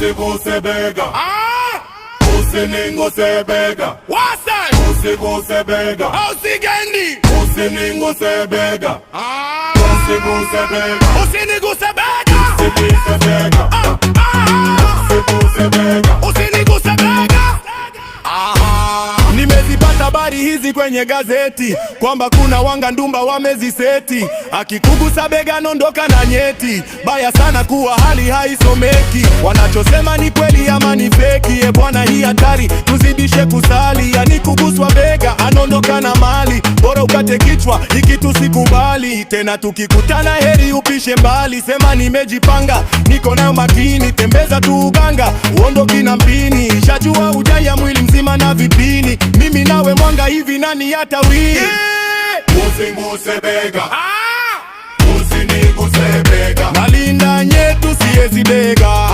usiguse bega, usininguse bega, usiguse bega, usininguse bega, usiguse bega, usiniguse bega, usiguse bega, usiguse bega, usiniguse bega. Nimezipata habari hizi kwenye gazeti kwamba kuna wanga ndumba wameziseti, akikugusa bega nondoka na nyeti. Baya sana kuwa hali haisomeki, wanachosema ni kweli ama ni feki. Bwana hii hatari, tuzidishe kusali. Yani kuguswa bega anondoka na mali, bora ukate kichwa hiki tusikubali. Tena tukikutana heri upishe mbali, sema nimejipanga niko nayo makini. Tembeza tu uganga uondoki na mpini, shajua ujaya mwili mzima na vipini. Mimi nawe mwanga hivi nani hatawini? usiguse bega, usiniguse bega, nalinda nyetu siezi bega.